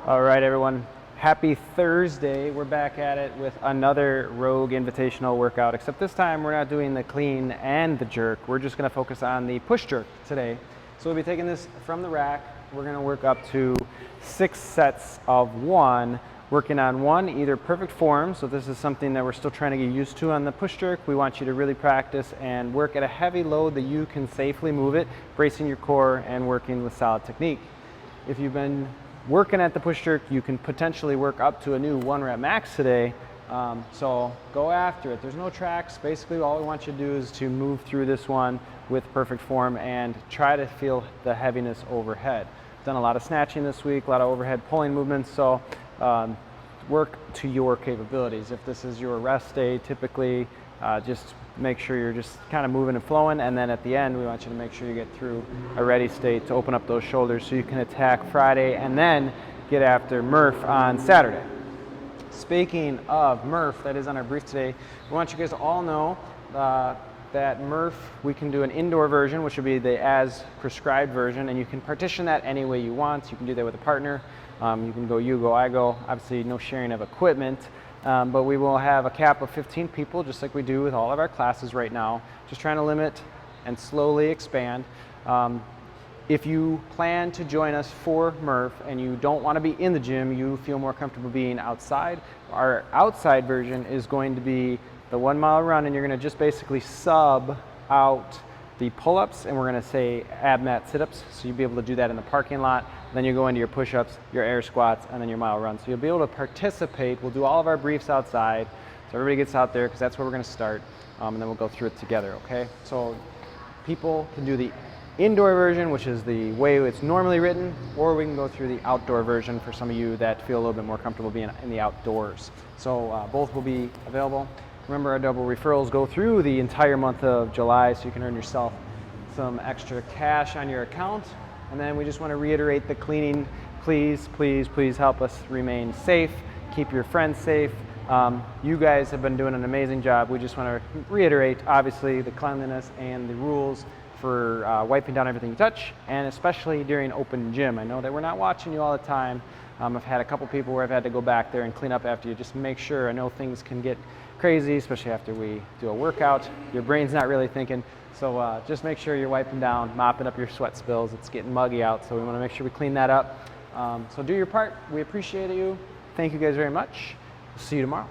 All right, everyone. Happy Thursday. We're back at it with another Rogue Invitational workout, except this time we're not doing the clean and the jerk. We're just going to focus on the push jerk today. So we'll be taking this from the rack. We're going to work up to 6 sets of 1, working on 1 either perfect form. So this is something that we're still trying to get used to on the push jerk. We want you to really practice and work at a heavy load that you can safely move it, bracing your core and working with solid technique. If you've been working at the push jerk, you can potentially work up to a new 1 rep max today. So go after it. There's no tracks. Basically, all we want you to do is to move through this one with perfect form and try to feel the heaviness overhead. Done a lot of snatching this week, a lot of overhead pulling movements. So work to your capabilities. If this is your rest day, typically just make sure you're just kind of moving and flowing, and then at the end we want you to make sure you get through a ready state to open up those shoulders so you can attack Friday and then get after Murph on Saturday. Speaking of Murph, that is on our brief today, we want you guys to all know that Murph, we can do an indoor version, which would be the as prescribed version, and you can partition that any way you want. You can do that with a partner. You can go you, go I, go. Obviously no sharing of equipment. But we will have a cap of 15 people, just like we do with all of our classes right now, just trying to limit and slowly expand. If you plan to join us for Murph and you don't want to be in the gym, you feel more comfortable being outside, our outside version is going to be the 1 mile run, and you're going to just basically sub out the pull-ups, and we're going to say ab mat sit-ups, so you'll be able to do that in the parking lot. Then you go into your push-ups, your air squats, and then your mile run. So you'll be able to participate. We'll do all of our briefs outside, so everybody gets out there because that's where we're going to start, and then we'll go through it together, okay? So people can do the indoor version, which is the way it's normally written, or we can go through the outdoor version for some of you that feel a little bit more comfortable being in the outdoors. So both will be available. Remember, our double referrals go through the entire month of July, so you can earn yourself some extra cash on your account. And then we just want to reiterate the cleaning. Please, please, please help us remain safe. Keep your friends safe. You guys have been doing an amazing job. We just want to reiterate, obviously, the cleanliness and the rules for wiping down everything you touch, and especially during open gym. I know that we're not watching you all the time. I've had a couple people where I've had to go back there and clean up after you. Just make sure. I know things can get crazy, especially after we do a workout. Your brain's not really thinking. So just make sure you're wiping down, mopping up your sweat spills. It's getting muggy out, so we want to make sure we clean that up. So do your part. We appreciate you. Thank you guys very much. We'll see you tomorrow.